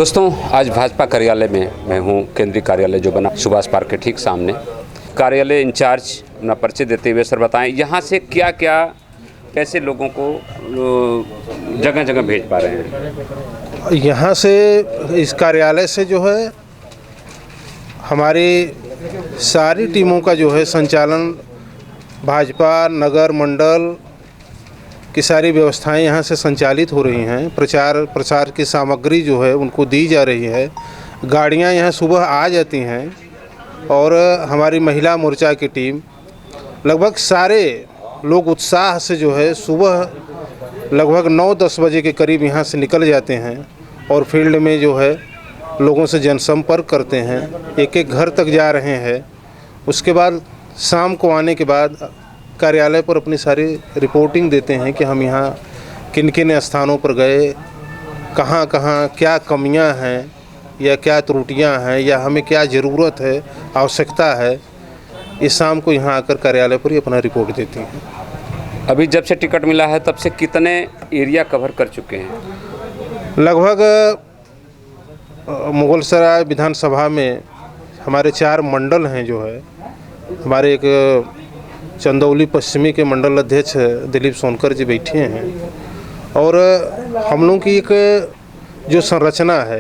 दोस्तों, आज भाजपा कार्यालय में मैं हूं। केंद्रीय कार्यालय जो बना सुभाष पार्क के ठीक सामने। कार्यालय इंचार्ज अपना परिचय देते हुए सर बताएं यहाँ से क्या क्या कैसे लोगों को जगह जगह भेज पा रहे हैं। यहाँ से इस कार्यालय से जो है हमारी सारी टीमों का जो है संचालन भाजपा नगर मंडल की सारी व्यवस्थाएं यहाँ से संचालित हो रही हैं। प्रचार प्रसार की सामग्री जो है उनको दी जा रही है। गाड़ियाँ यहाँ सुबह आ जाती हैं और हमारी महिला मोर्चा की टीम लगभग सारे लोग उत्साह से जो है सुबह लगभग 9-10 बजे के करीब यहाँ से निकल जाते हैं और फील्ड में जो है लोगों से जनसंपर्क करते हैं, एक एक घर तक जा रहे हैं। उसके बाद शाम को आने के बाद कार्यालय पर अपनी सारी रिपोर्टिंग देते हैं कि हम यहाँ किन किन स्थानों पर गए, कहाँ कहाँ क्या कमियाँ हैं या क्या त्रुटियाँ हैं या हमें क्या ज़रूरत है, आवश्यकता है। इस शाम को यहाँ आकर कार्यालय पर ही अपना रिपोर्ट देती हैं। अभी जब से टिकट मिला है तब से कितने एरिया कवर कर चुके हैं? लगभग मुगलसराय विधानसभा में हमारे 4 मंडल हैं। जो है हमारे एक चंदौली पश्चिमी के मंडल अध्यक्ष दिलीप सोनकर जी बैठे हैं और हम लोगों की एक जो संरचना है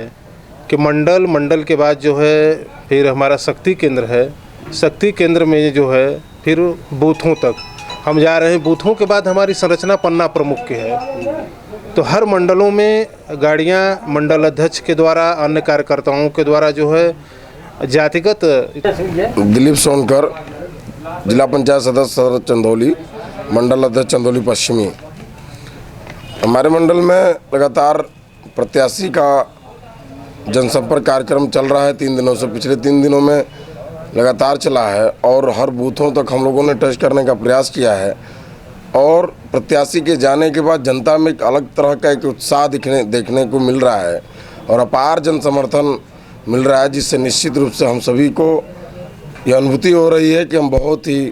कि मंडल के बाद जो है फिर हमारा शक्ति केंद्र है। शक्ति केंद्र में जो है फिर बूथों तक हम जा रहे हैं। बूथों के बाद हमारी संरचना पन्ना प्रमुख की है। तो हर मंडलों में गाड़ियां मंडल अध्यक्ष के द्वारा अन्य कार्यकर्ताओं के द्वारा जो है जातिगत। दिलीप सोनकर, जिला पंचायत सदस्य चंदौली, मंडल अध्यक्ष चंदौली पश्चिमी। हमारे मंडल में लगातार प्रत्याशी का जनसंपर्क कार्यक्रम चल रहा है 3 दिनों से। पिछले 3 दिनों में लगातार चला है और हर बूथों तक हम लोगों ने टच करने का प्रयास किया है और प्रत्याशी के जाने के बाद जनता में एक अलग तरह का एक उत्साह देखने को मिल रहा है और अपार जन समर्थन मिल रहा है, जिससे निश्चित रूप से हम सभी को यह अनुभूति हो रही है कि हम बहुत ही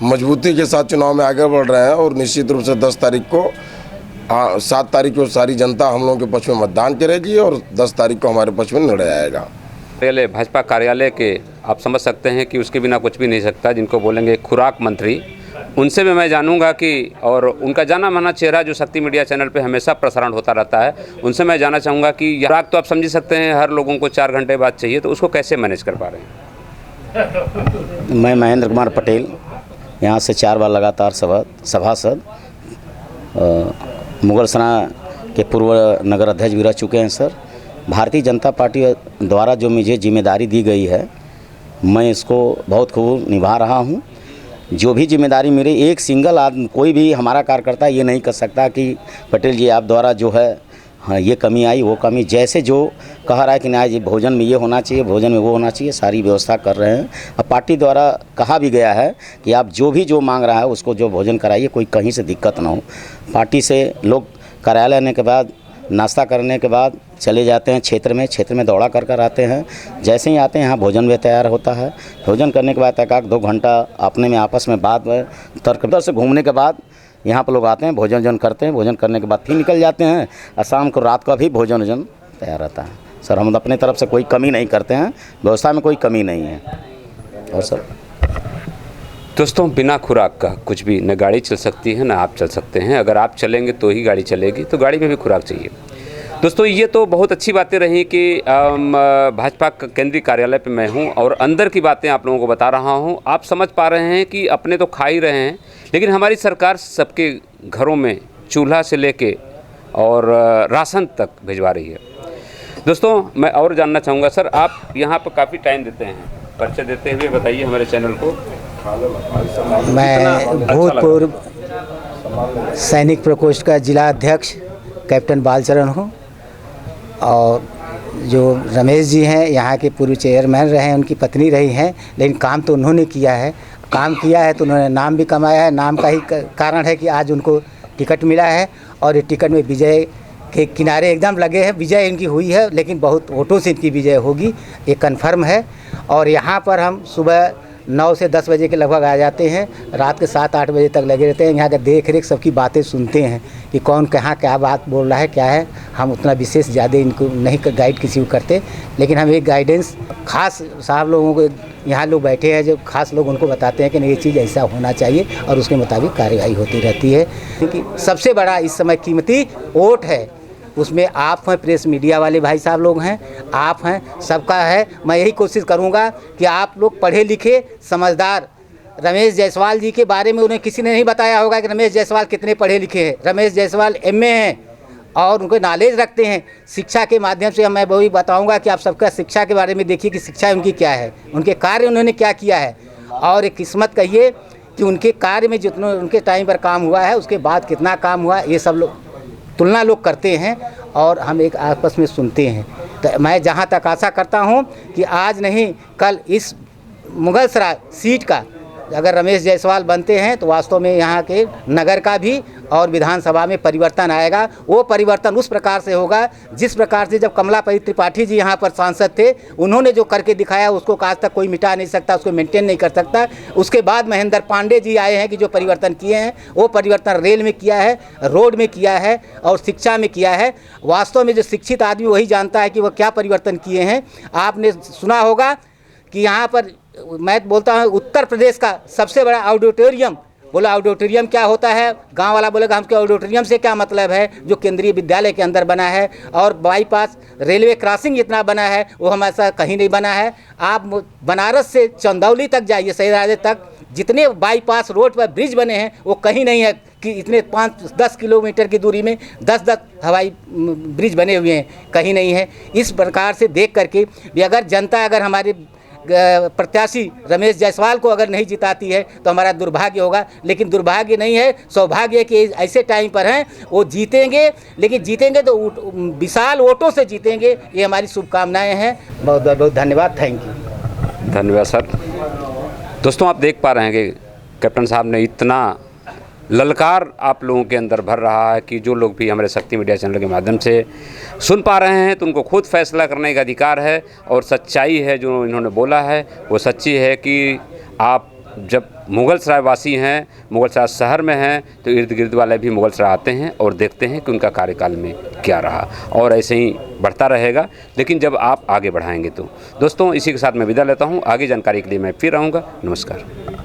मजबूती के साथ चुनाव में आगे बढ़ रहे हैं और निश्चित रूप से 10 तारीख को 7 तारीख को सारी जनता हम लोगों के पक्ष में मतदान करेगी और 10 तारीख को हमारे पक्ष में निर्णय आएगा। पहले भाजपा कार्यालय के आप समझ सकते हैं कि उसके बिना कुछ भी नहीं सकता, जिनको बोलेंगे खुराक मंत्री। उनसे भी मैं जानूंगा कि और उनका जाना माना चेहरा जो शक्ति मीडिया चैनल पे हमेशा प्रसारण होता रहता है, उनसे मैं जानना चाहूँगा कि खुराक तो आप समझ सकते हैं हर लोगों को 4 घंटे बाद चाहिए, तो उसको कैसे मैनेज कर पा रहे हैं? मैं महेंद्र कुमार पटेल, यहाँ से 4 बार लगातार सभासद मुगलसराय के पूर्व नगर अध्यक्ष भी रह चुके हैं। सर, भारतीय जनता पार्टी द्वारा जो मुझे जिम्मेदारी दी गई है मैं इसको बहुत खूब निभा रहा हूँ। जो भी जिम्मेदारी मेरे एक सिंगल आदमी कोई भी हमारा कार्यकर्ता ये नहीं कर सकता कि पटेल जी आप द्वारा जो है हाँ ये कमी आई वो कमी, जैसे जो कह रहा है कि ना जी भोजन में ये होना चाहिए, भोजन में वो होना चाहिए, सारी व्यवस्था कर रहे हैं। अब पार्टी द्वारा कहा भी गया है कि आप जो मांग रहा है उसको जो भोजन कराइए, कोई कहीं से दिक्कत ना हो। पार्टी से लोग कार्यालय आने के बाद नाश्ता करने के बाद चले जाते हैं क्षेत्र में दौड़ा कर आते हैं। जैसे ही आते हैं यहाँ भोजन भी तैयार होता है। भोजन करने के बाद 1-2 घंटा अपने में आपस में बात तर्क से घूमने के बाद यहाँ पर लोग आते हैं, भोजन करते हैं। भोजन करने के बाद फिर निकल जाते हैं और शाम को रात का भी भोजन तैयार रहता है। सर, हम अपने तरफ से कोई कमी नहीं करते हैं, व्यवस्था में कोई कमी नहीं है। और सर दोस्तों, बिना खुराक का कुछ भी न गाड़ी चल सकती है ना आप चल सकते हैं। अगर आप चलेंगे तो ही गाड़ी चलेगी, तो गाड़ी में भी खुराक चाहिए। दोस्तों, ये तो बहुत अच्छी बातें रही कि भाजपा केंद्रीय कार्यालय पे मैं हूँ और अंदर की बातें आप लोगों को बता रहा हूँ। आप समझ पा रहे हैं कि अपने तो खा ही रहे हैं, लेकिन हमारी सरकार सबके घरों में चूल्हा से लेके और राशन तक भिजवा रही है। दोस्तों, मैं और जानना चाहूँगा सर, आप यहाँ पर काफ़ी टाइम देते हैं, परिचय देते हुए बताइए हमारे चैनल को। मैं भूतपूर्व सैनिक प्रकोष्ठ का जिला अध्यक्ष कैप्टन बालचरण हूँ और जो रमेश जी हैं यहाँ के पूर्व चेयरमैन रहे हैं, उनकी पत्नी रही हैं, लेकिन काम तो उन्होंने किया है। काम किया है तो उन्होंने नाम भी कमाया है। नाम का ही कारण है कि आज उनको टिकट मिला है और ये टिकट में विजय के किनारे एकदम लगे हैं। विजय इनकी हुई है, लेकिन बहुत वोटों से इनकी विजय होगी, ये कन्फर्म है। और यहाँ पर हम सुबह 9 से 10 बजे के लगभग आ जाते हैं, रात के 7-8 बजे तक लगे रहते हैं। यहाँ का देख रेख सबकी बातें सुनते हैं कि कौन कहाँ क्या बात बोल रहा है, क्या है। हम उतना विशेष ज़्यादा इनको नहीं गाइड किसी को करते, लेकिन हम एक गाइडेंस खास साहब लोगों को, यहाँ लोग बैठे हैं जो खास लोग, उनको बताते हैं कि नहीं ये चीज़ ऐसा होना चाहिए और उसके मुताबिक कार्रवाई होती रहती है। क्योंकि सबसे बड़ा इस समय कीमती वोट है, उसमें आप हैं, प्रेस मीडिया वाले भाई साहब लोग हैं, आप हैं, सबका है। मैं यही कोशिश करूंगा कि आप लोग पढ़े लिखे समझदार, रमेश जायसवाल जी के बारे में उन्हें किसी ने नहीं बताया होगा कि रमेश जायसवाल कितने पढ़े लिखे हैं। रमेश जायसवाल MA हैं और उनको नॉलेज रखते हैं। शिक्षा के माध्यम से मैं वही बताऊंगा कि आप सबका शिक्षा के बारे में देखिए कि शिक्षा उनकी क्या है, उनके कार्य उन्होंने क्या किया है, और एक किस्मत कहिए कि उनके कार्य में जितना उनके टाइम पर काम हुआ है उसके बाद कितना काम हुआ, ये सब लोग तुलना लोग करते हैं और हम एक आपस में सुनते हैं। तो मैं जहाँ तक आशा करता हूँ कि आज नहीं कल इस मुगलसराय सीट का अगर रमेश जायसवाल बनते हैं तो वास्तव में यहाँ के नगर का भी और विधानसभा में परिवर्तन आएगा। वो परिवर्तन उस प्रकार से होगा जिस प्रकार से जब कमलापति त्रिपाठी जी यहाँ पर सांसद थे, उन्होंने जो करके दिखाया उसको आज तक कोई मिटा नहीं सकता, उसको मेंटेन नहीं कर सकता। उसके बाद महेंद्र पांडे जी आए हैं कि जो परिवर्तन किए हैं वो परिवर्तन रेल में किया है, रोड में किया है और शिक्षा में किया है। वास्तव में जो शिक्षित आदमी वही जानता है कि वो क्या परिवर्तन किए हैं। आपने सुना होगा कि यहाँ पर मैं बोलता हूँ उत्तर प्रदेश का सबसे बड़ा ऑडिटोरियम, बोला ऑडिटोरियम क्या होता है, गांव वाला बोलेगा हमके ऑडिटोरियम से क्या मतलब है, जो केंद्रीय विद्यालय के अंदर बना है। और बाईपास रेलवे क्रॉसिंग जितना बना है वो हमारे कहीं नहीं बना है। आप बनारस से चंदौली तक जाइए, सैदाबाद तक, जितने बाईपास रोड पर ब्रिज बने हैं वो कहीं नहीं है कि इतने 5-10 किलोमीटर की दूरी में 10-10 हवाई ब्रिज बने हुए हैं, कहीं नहीं है। इस प्रकार से देख करके भी अगर जनता अगर हमारे प्रत्याशी रमेश जायसवाल को अगर नहीं जिताती है तो हमारा दुर्भाग्य होगा। लेकिन दुर्भाग्य नहीं है, सौभाग्य है कि ऐसे टाइम पर हैं वो जीतेंगे, लेकिन जीतेंगे तो विशाल वोटों से जीतेंगे। ये हमारी शुभकामनाएं हैं। बहुत बहुत धन्यवाद, थैंक यू। धन्यवाद सर। दोस्तों आप देख पा रहे हैं कि कैप्टन साहब ने इतना ललकार आप लोगों के अंदर भर रहा है कि जो लोग भी हमारे शक्ति मीडिया चैनल के माध्यम से सुन पा रहे हैं तो उनको खुद फैसला करने का अधिकार है। और सच्चाई है जो इन्होंने बोला है वो सच्ची है कि आप जब मुगलसराय वासी हैं, मुगलसराय शहर में हैं, तो इर्द गिर्द वाले भी मुगलसराय आते हैं और देखते हैं कि उनका कार्यकाल में क्या रहा, और ऐसे ही बढ़ता रहेगा। लेकिन जब आप आगे बढ़ाएंगे तो। दोस्तों इसी के साथ मैं विदा लेता हूँ। आगे जानकारी के लिए मैं फिर आऊँगा। नमस्कार।